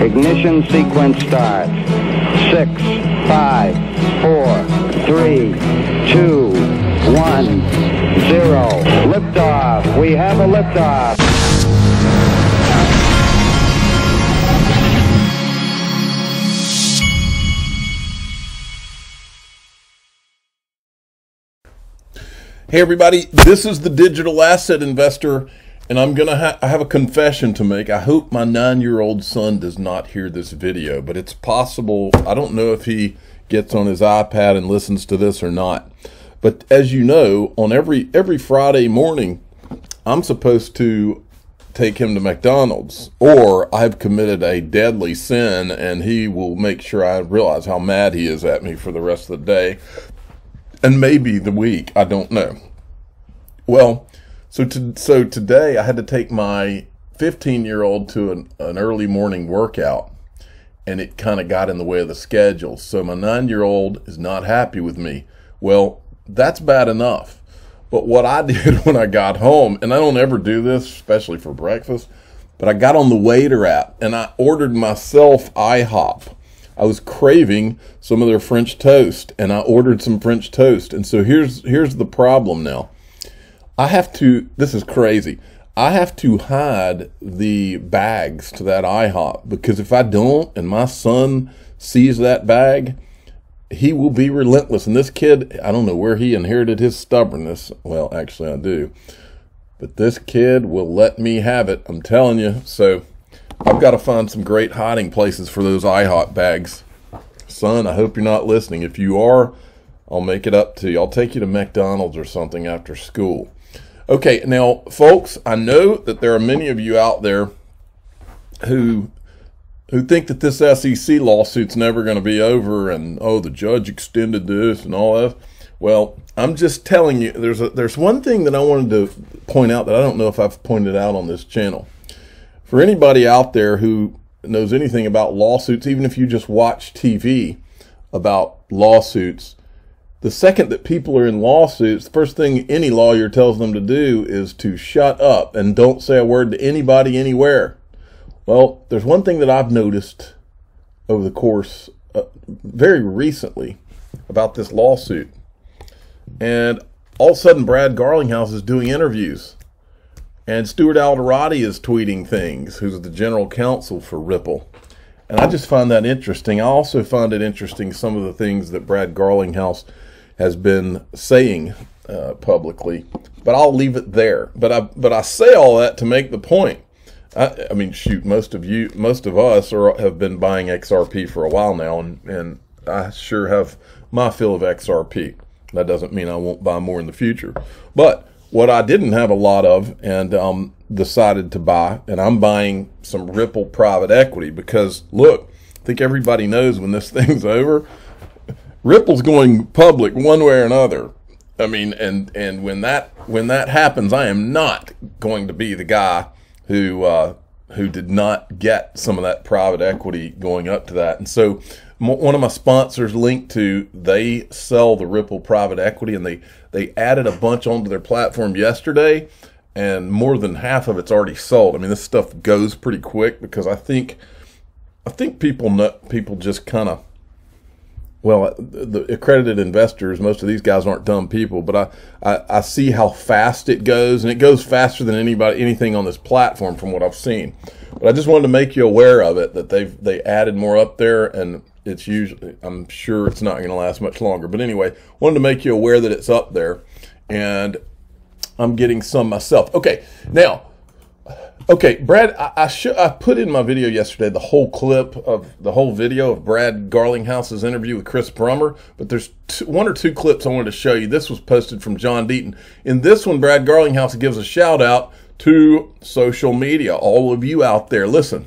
Ignition sequence start. 6, 5, 4, 3, 2, 1, 0. Liftoff. We have a liftoff. Hey everybody, this is the Digital Asset Investor, and I have a confession to make. I hope my 9-year-old son does not hear this video, but it's possible. I don't know if he gets on his iPad and listens to this or not. But as you know, on every Friday morning, I'm supposed to take him to McDonald's, or I've committed a deadly sin, and he will make sure I realize how mad he is at me for the rest of the day. And maybe the week, I don't know. Well, so today I had to take my 15-year-old to an early morning workout, and it kind of got in the way of the schedule. So my 9-year-old is not happy with me. Well, that's bad enough. But what I did when I got home, and I don't ever do this, especially for breakfast, but I got on the Waiter app and I ordered myself IHOP. I was craving some of their French toast, and I ordered some French toast. And so here's the problem now. This is crazy. I have to hide the bags to that IHOP, because if I don't and my son sees that bag, he will be relentless. And this kid, I don't know where he inherited his stubbornness. Well, actually I do. But this kid will let me have it, I'm telling you. So I've got to find some great hiding places for those IHOP bags. Son, I hope you're not listening. If you are, I'll make it up to you. I'll take you to McDonald's or something after school. Okay, now, folks, I know that there are many of you out there who think that this SEC lawsuit's never going to be over, and, oh, the judge extended this and all that. Well, I'm just telling you, there's one thing that I wanted to point out that I don't know if I've pointed out on this channel. For anybody out there who knows anything about lawsuits, even if you just watch TV about lawsuits, the second that people are in lawsuits, the first thing any lawyer tells them to do is to shut up and don't say a word to anybody anywhere. Well, there's one thing that I've noticed over the course, very recently, about this lawsuit. And all of a sudden, Brad Garlinghouse is doing interviews. And Stuart Alderati is tweeting things, who's the general counsel for Ripple. And I just find that interesting. I also find it interesting some of the things that Brad Garlinghouse has been saying publicly. But I'll leave it there. But I say all that to make the point. I mean, shoot, most of us have been buying XRP for a while now, and I sure have my fill of XRP. That doesn't mean I won't buy more in the future. But what I didn't have a lot of and decided to buy, and I'm buying some Ripple private equity, because look, I think everybody knows when this thing's over, Ripple's going public one way or another. I mean, and when that happens, I am not going to be the guy who did not get some of that private equity going up to that. And so one of my sponsors, linked to, they sell the Ripple private equity, and they added a bunch onto their platform yesterday, and more than half of it's already sold. I mean, this stuff goes pretty quick, because I think people just kind of, well, the accredited investors, most of these guys aren't dumb people, but I see how fast it goes, and it goes faster than anything on this platform from what I've seen. But I just wanted to make you aware of it, that they added more up there, and it's usually, I'm sure it's not going to last much longer. But anyway, wanted to make you aware that it's up there, and I'm getting some myself. Okay, now, Brad, I put in my video yesterday the whole video of Brad Garlinghouse's interview with Chris Brummer, but there's one or two clips I wanted to show you. This was posted from John Deaton. In this one, Brad Garlinghouse gives a shout out to social media. All of you out there, listen.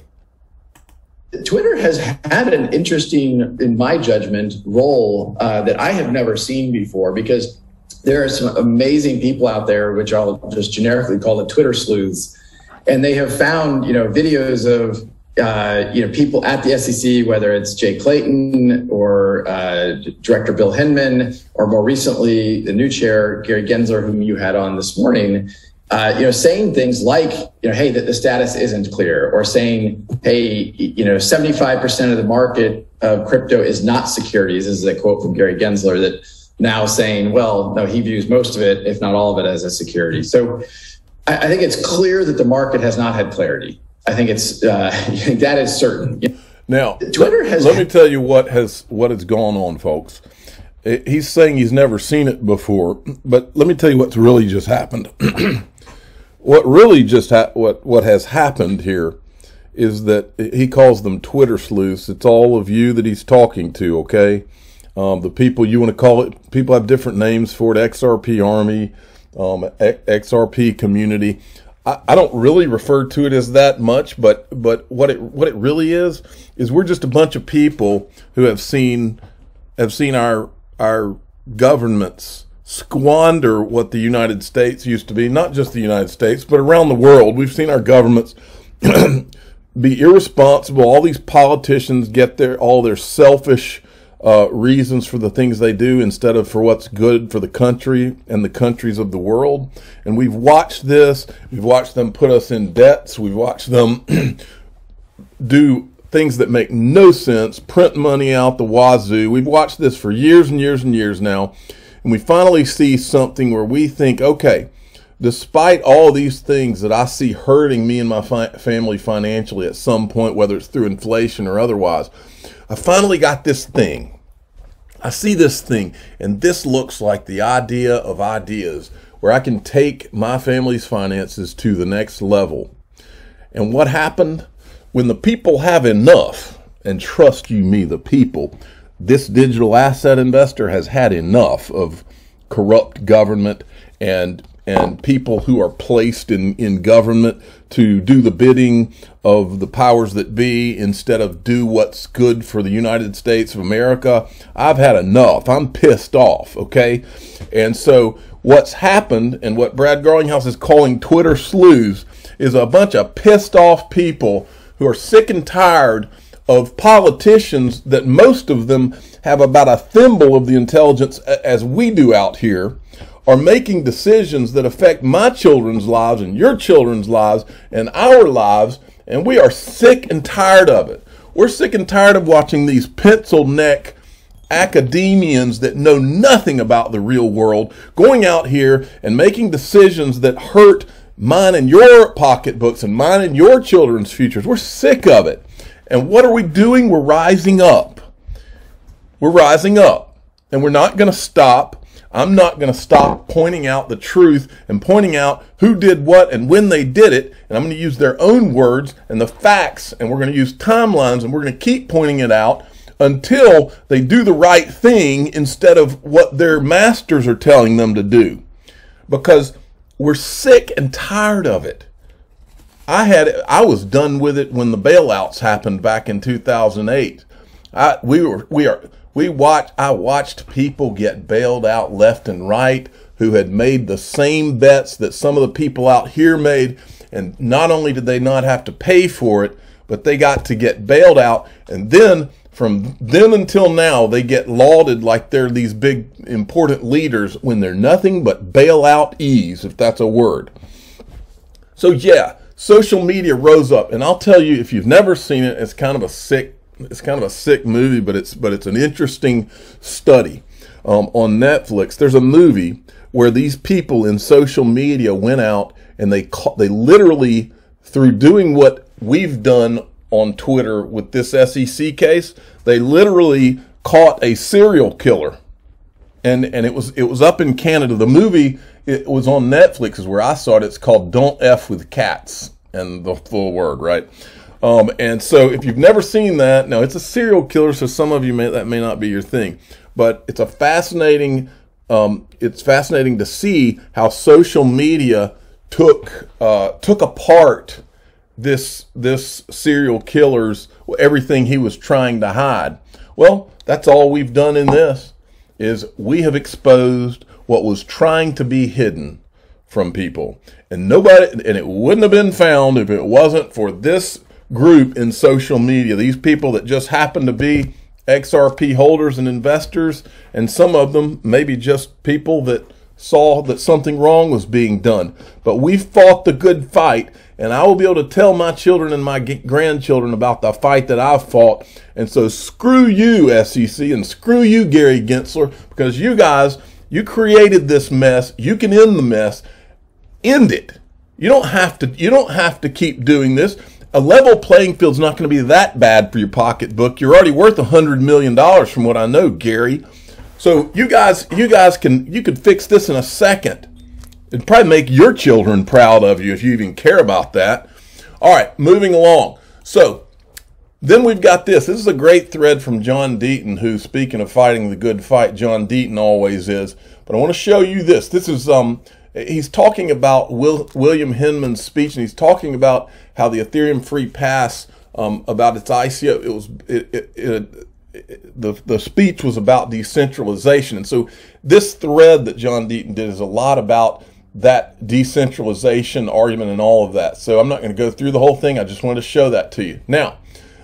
Twitter has had an interesting, in my judgment, role that I have never seen before, because there are some amazing people out there, which I'll just generically call the Twitter sleuths, and they have found, videos of, people at the SEC, whether it's Jay Clayton or Director Bill Hinman, or more recently, the new chair, Gary Gensler, whom you had on this morning, saying things like, hey, that the status isn't clear, or saying, hey, 75% of the market of crypto is not securities. This is a quote from Gary Gensler, that now saying, well, no, he views most of it, if not all of it, as a security. So I think it's clear that the market has not had clarity. I think it's that is certain. Now, Twitter has. Let me tell you what has gone on, folks. He's saying he's never seen it before, but let me tell you what's really just happened. What really just what has happened here is that he calls them Twitter sleuths. It's all of you that he's talking to, okay? The people you want to call it, people have different names for it. XRP Army, XRP community. I don't really refer to it as that much, but what it really is we're just a bunch of people who have seen our governments squander what the United States used to be, not just the United States, but around the world. We've seen our governments be irresponsible. All these politicians get all their selfish reasons for the things they do instead of for what's good for the country and the countries of the world. And we've watched this. We've watched them put us in debts. We've watched them do things that make no sense, print money out the wazoo. We've watched this for years and years and years now. And we finally see something where we think, okay, despite all these things that I see hurting me and my family financially at some point, whether it's through inflation or otherwise, I finally got this thing. I see this thing, and this looks like the idea of ideas, where I can take my family's finances to the next level. And what happened? When the people have enough, and trust you me, the people, this digital asset investor has had enough of corrupt government and people who are placed in government to do the bidding of the powers that be instead of do what's good for the United States of America. I've had enough. I'm pissed off, okay? And so what's happened, and what Brad Garlinghouse is calling Twitter sleuths, is a bunch of pissed off people who are sick and tired of politicians that most of them have about a thimble of the intelligence as we do out here, are making decisions that affect my children's lives and your children's lives and our lives, and we are sick and tired of it. We're sick and tired of watching these pencil neck academians that know nothing about the real world going out here and making decisions that hurt mine and your pocketbooks and mine and your children's futures. We're sick of it. And what are we doing? We're rising up. We're rising up. And we're not going to stop. I'm not going to stop pointing out the truth and pointing out who did what and when they did it. And I'm going to use their own words and the facts. And we're going to use timelines. And we're going to keep pointing it out until they do the right thing instead of what their masters are telling them to do. Because we're sick and tired of it. I was done with it when the bailouts happened back in 2008. I watched people get bailed out left and right who had made the same bets that some of the people out here made, and not only did they not have to pay for it, but they got to get bailed out, and then from then until now they get lauded like they're these big important leaders when they're nothing but bailout ease, if that's a word. So yeah, social media rose up, and I'll tell you, if you've never seen it, it's kind of a sick movie, but it's an interesting study. On Netflix, there's a movie where these people in social media went out and they literally, through doing what we've done on Twitter with this SEC case, they literally caught a serial killer, and it was up in Canada. The movie, it was on Netflix, is where I saw it. It's called Don't F with Cats, and the full word, right? And so if you've never seen that, now it's a serial killer, so some of you that may not be your thing, but it's fascinating to see how social media took apart this serial killer's, everything he was trying to hide. Well, that's all we've done in this, is we have exposed what was trying to be hidden from people, and it wouldn't have been found if it wasn't for this group in social media, these people that just happen to be XRP holders and investors, and some of them maybe just people that saw that something wrong was being done. But we fought the good fight, and I will be able to tell my children and my grandchildren about the fight that I've fought. And so screw you, SEC, and screw you, Gary Gensler, because you guys, you created this mess. You can end the mess. End it. You don't have to keep doing this. A level playing field's not going to be that bad for your pocketbook. You're already worth $100 million from what I know, Gary. So you could fix this in a second. It'd probably make your children proud of you if you even care about that. All right, moving along. So then we've got this. This is a great thread from John Deaton, who, speaking of fighting the good fight, John Deaton always is. But I want to show you this. This is he's talking about William Hinman's speech, and he's talking about how the Ethereum Free Pass, about its ICO, the speech was about decentralization. And so this thread that John Deaton did is a lot about that decentralization argument and all of that. So I'm not going to go through the whole thing. I just wanted to show that to you. Now,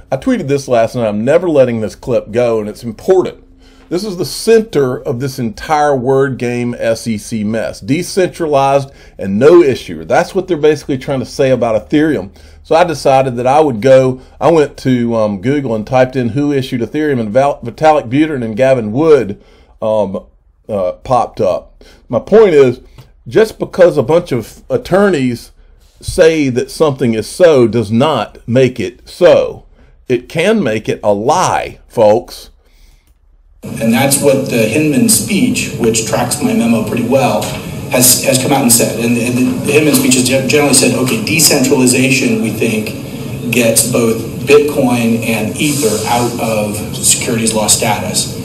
I tweeted this last night. I'm never letting this clip go, and it's important. This is the center of this entire word game SEC mess. Decentralized and no issuer. That's what they're basically trying to say about Ethereum. So I decided that I went to Google and typed in who issued Ethereum, and Vitalik Buterin and Gavin Wood popped up. My point is, just because a bunch of attorneys say that something is so does not make it so. It can make it a lie, folks. And that's what the Hinman speech, which tracks my memo pretty well, has come out and said. And the Hinman speech has generally said, okay, decentralization, we think, gets both Bitcoin and Ether out of securities law status.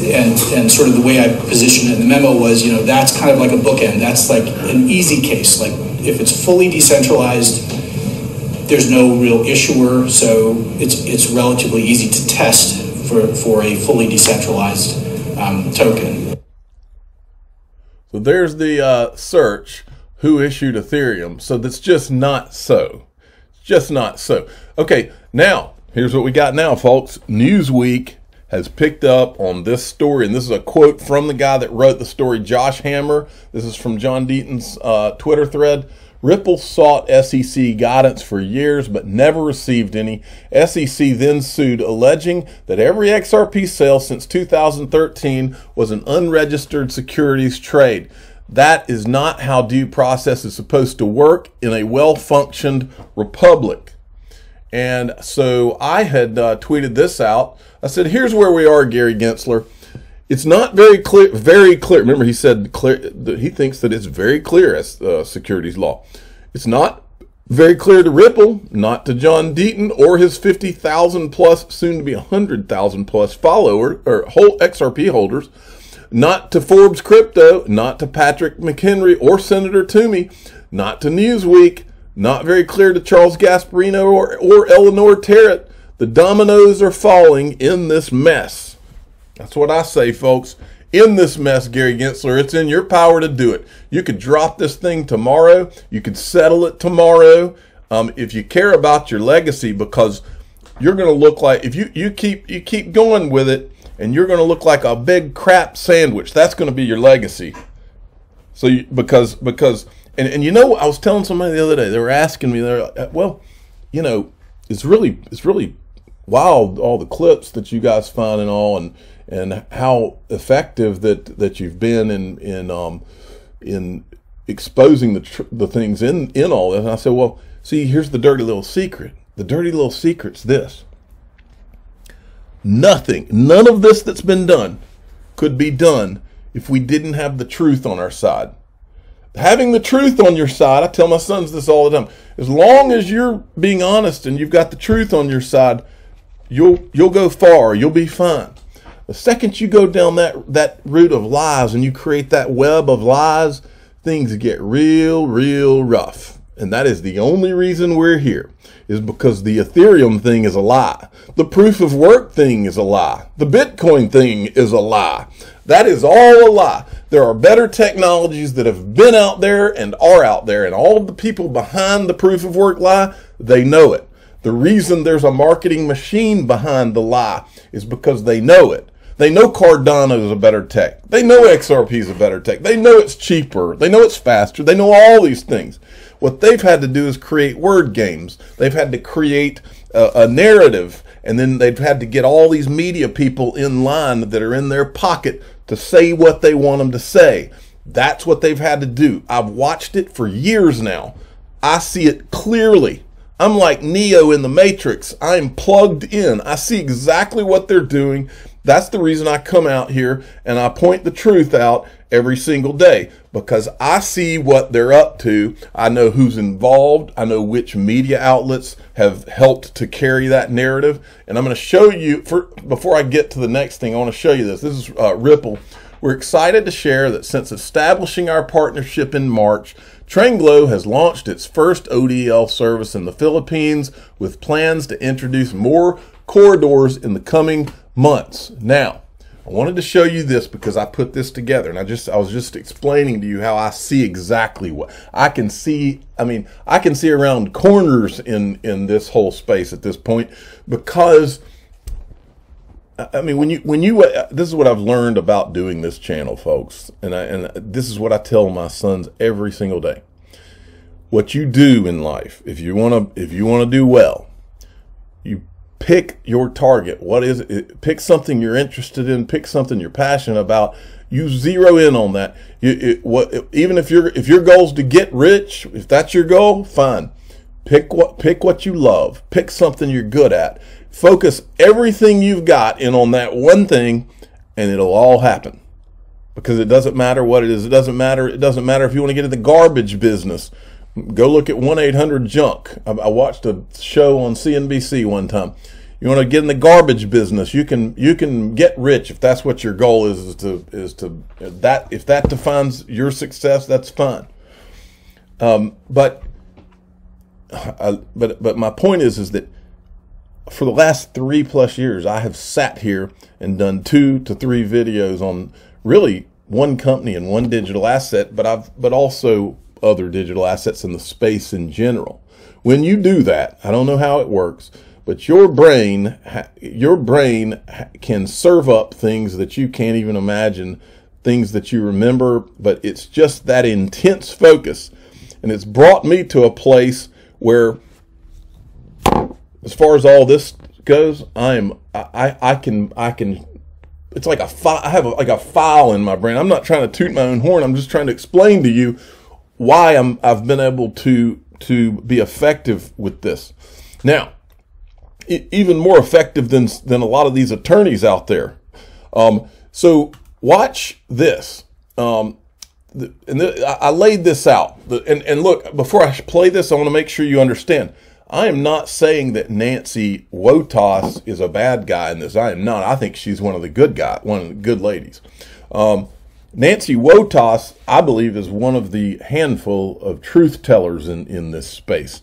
And sort of the way I positioned it in the memo was, that's kind of like a bookend. That's like an easy case. Like if it's fully decentralized, there's no real issuer, so it's relatively easy to test for a fully decentralized token. So there's the search, who issued Ethereum. So that's just not so. It's just not so. Okay, now, here's what we got now, folks. Newsweek has picked up on this story, and this is a quote from the guy that wrote the story, Josh Hammer. This is from John Deaton's Twitter thread. Ripple sought SEC guidance for years but never received any. SEC then sued, alleging that every XRP sale since 2013 was an unregistered securities trade. That is not how due process is supposed to work in a well-functioned republic. And so I had tweeted this out. I said, here's where we are, Gary Gensler. It's not very clear, Remember, he said that he thinks that it's very clear as securities law. It's not very clear to Ripple, not to John Deaton or his 50,000 plus, soon to be 100,000 plus followers or whole XRP holders, not to Forbes Crypto, not to Patrick McHenry or Senator Toomey, not to Newsweek, not very clear to Charles Gasparino or Eleanor Terrett. The dominoes are falling in this mess. That's what I say, folks. In this mess, Gary Gensler, it's in your power to do it. You could drop this thing tomorrow. You could settle it tomorrow. If you care about your legacy, because you're going to look like, if you keep going with it, and you're going to look like a big crap sandwich. That's going to be your legacy. So because I was telling somebody the other day, they were asking me, it's really wild, all the clips that you guys find and all, and how effective that you've been in exposing the things in all this. And I said, well, see, here's the dirty little secret. The dirty little secret's this. None of this that's been done could be done if we didn't have the truth on our side. Having the truth on your side, I tell my sons this all the time, as long as you're being honest and you've got the truth on your side, you'll go far, you'll be fine. The second you go down that route of lies and you create that web of lies, things get real rough. And that is the only reason we're here, is because the Ethereum thing is a lie. The proof of work thing is a lie. The Bitcoin thing is a lie. That is all a lie. There are better technologies that have been out there and are out there, and all of the people behind the proof of work lie, they know it. The reason there's a marketing machine behind the lie is because they know it. They know Cardano is a better tech. They know XRP is a better tech. They know it's cheaper. They know it's faster. They know all these things. What they've had to do is create word games. They've had to create a narrative, and then they've had to get all these media people in line that are in their pocket to say what they want them to say. That's what they've had to do. I've watched it for years now. I see it clearly. I'm like Neo in the Matrix. I'm plugged in. I see exactly what they're doing. That's the reason I come out here and I point the truth out every single day, because I see what they're up to. I know who's involved. I know which media outlets have helped to carry that narrative. And I'm going to show you, before I get to the next thing, I want to show you this. This is Ripple. We're excited to share that since establishing our partnership in March, Tranglo has launched its first ODL service in the Philippines with plans to introduce more corridors in the coming months. Now, I wanted to show you this because I put this together, and I was just explaining to you how I see exactly what I can see. I mean, I can see around corners in this whole space at this point, because I mean, when you this is what I've learned about doing this channel, folks, and this is what I tell my sons every single day. What you do in life, if you want to do well, you pick your target. What is it? Pick something you're interested in. Pick something you're passionate about. You zero in on that. Even if your goal is to get rich, if that's your goal, fine. Pick what you love. Pick something you're good at. Focus everything you've got in on that one thing, and it'll all happen. Because it doesn't matter what it is. It doesn't matter if you want to get in the garbage business. Go look at 1-800-JUNK. I watched a show on CNBC one time. You want to get in the garbage business, you can get rich if that's what your goal is that if that defines your success, that's fine. But my point is that for the last 3+ years, I have sat here and done 2 to 3 videos on really one company and one digital asset, but also other digital assets in the space in general. When you do that, I don't know how it works, but your brain can serve up things that you can't even imagine, things that you remember, but it's just that intense focus. And it's brought me to a place where, as far as all this goes, I can it's like a file. I have like a file in my brain. I'm not trying to toot my own horn. I'm just trying to explain to you why I've been able to be effective with this. Now, even more effective than a lot of these attorneys out there. So watch this. I laid this out. And look, before I play this, I want to make sure you understand. I am not saying that Nancy Wotas is a bad guy in this. I am not. I think she's one of the good ladies. Nancy Wotas, I believe, is one of the handful of truth tellers in this space.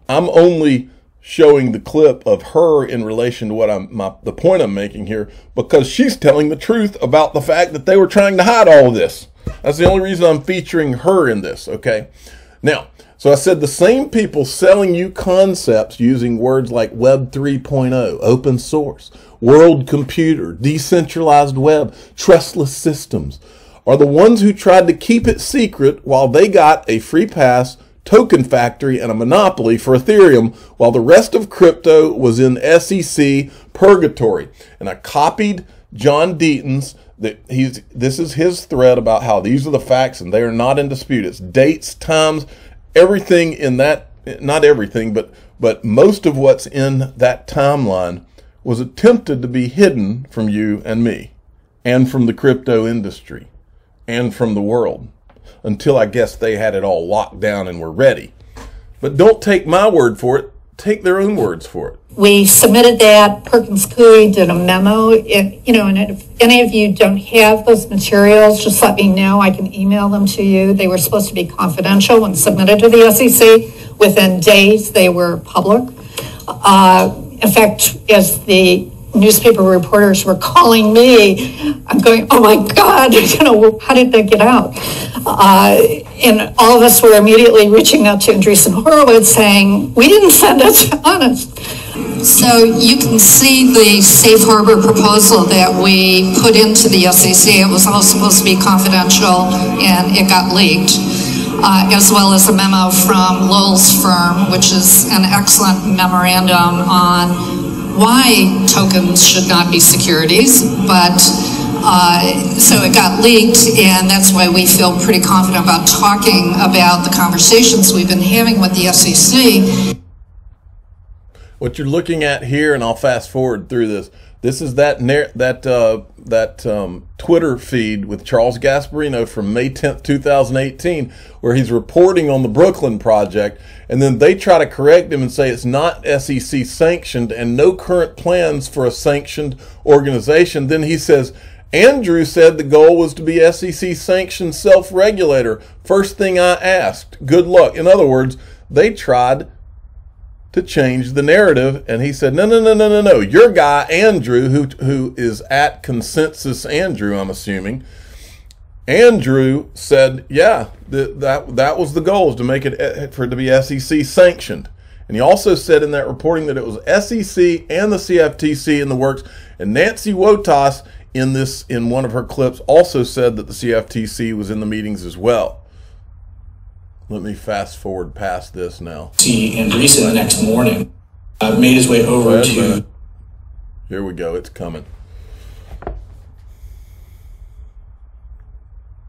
I'm only showing the clip of her in relation to what the point I'm making here, because she's telling the truth about the fact that they were trying to hide all of this. That's the only reason I'm featuring her in this, okay? Now, so I said the same people selling you concepts using words like Web 3.0, open source, world computer, decentralized web, trustless systems, are the ones who tried to keep it secret while they got a free pass, token factory, and a monopoly for Ethereum, while the rest of crypto was in SEC purgatory. And I copied John Deaton's. This is his thread about how these are the facts and they are not in dispute. It's dates, times, everything in that, not everything, but most of what's in that timeline was attempted to be hidden from you and me, and from the crypto industry, and from the world, until I guess they had it all locked down and were ready. But don't take my word for it. Take their own words for it. We submitted that. Perkins Coie did a memo. And if any of you don't have those materials, just let me know. I can email them to you. They were supposed to be confidential when submitted to the SEC. Within days, they were public. In fact, as the newspaper reporters were calling me, I'm going, oh my God, how did that get out? And all of us were immediately reaching out to Andreessen Horowitz saying, we didn't send it, honest. So you can see the safe harbor proposal that we put into the SEC. It was all supposed to be confidential and it got leaked, as well as a memo from Lowell's firm, which is an excellent memorandum on why tokens should not be securities, but so it got leaked, and that's why we feel pretty confident about talking about the conversations we've been having with the SEC. What you're looking at here, and I'll fast forward through this. This is that Twitter feed with Charles Gasparino from May 10th, 2018, where he's reporting on the Brooklyn project, and then they try to correct him and say it's not SEC sanctioned and no current plans for a sanctioned organization. Then he says, Andrew said the goal was to be SEC sanctioned self-regulator. First thing I asked. Good luck. In other words, they tried to change the narrative, and he said, no. Your guy, Andrew, who is at Consensus Andrew, I'm assuming, Andrew said, yeah, that was the goal, is to make it for it to be SEC sanctioned. And he also said in that reporting that it was SEC and the CFTC in the works. And Nancy Wotas in one of her clips also said that the CFTC was in the meetings as well. Let me fast forward past this now. Andreessen the next morning made his way over to... Here we go, it's coming.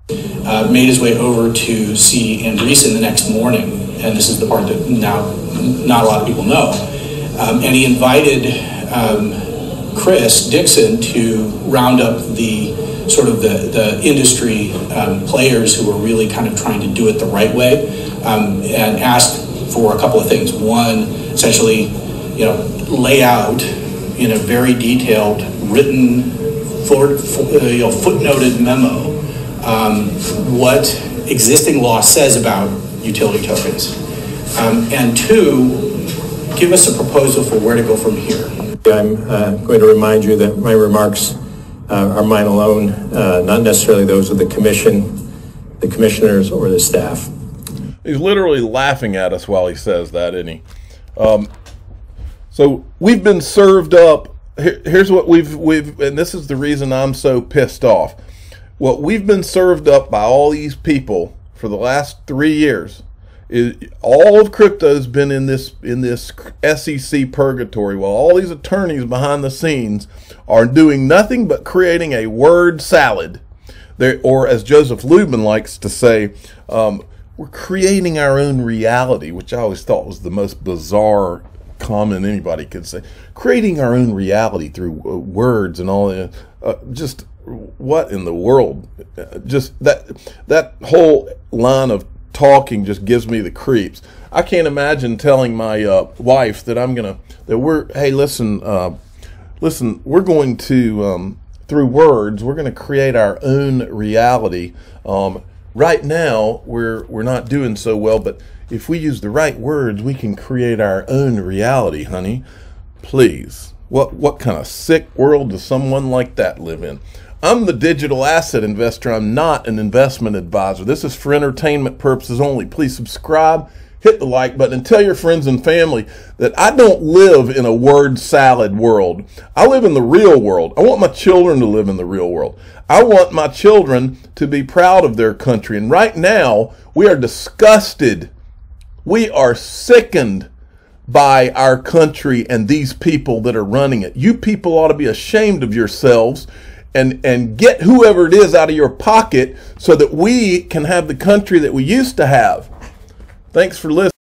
Made his way over to see Andreessen the next morning, and this is the part that now not a lot of people know. And he invited Chris Dixon to round up the sort of the industry players who were really kind of trying to do it the right way, and asked for a couple of things. One, essentially, lay out in a very detailed, written, footnoted memo what existing law says about utility tokens, and two, give us a proposal for where to go from here. I'm going to remind you that my remarks are mine alone, not necessarily those of the commission, the commissioners, or the staff. He's literally laughing at us while he says that, isn't he? So we've been served up. Here's what we've, and this is the reason I'm so pissed off. What we've been served up by all these people for the last 3 years is all of crypto's been in this SEC purgatory, while all these attorneys behind the scenes are doing nothing but creating a word salad. Or as Joseph Lubin likes to say, we're creating our own reality, which I always thought was the most bizarre comment anybody could say. Creating our own reality through words and all that. Just what in the world? Just that whole line of talking just gives me the creeps. I can't imagine telling my wife that hey, listen, we're going to through words, we're going to create our own reality. Right now, we're not doing so well, but if we use the right words, we can create our own reality, honey. Please, what kind of sick world does someone like that live in? I'm the digital asset investor. I'm not an investment advisor. This is for entertainment purposes only. Please subscribe, hit the like button, and tell your friends and family that I don't live in a word salad world. I live in the real world. I want my children to live in the real world. I want my children to be proud of their country. And right now, we are disgusted. We are sickened by our country and these people that are running it. You people ought to be ashamed of yourselves and get whoever it is out of your pocket so that we can have the country that we used to have. Thanks for listening.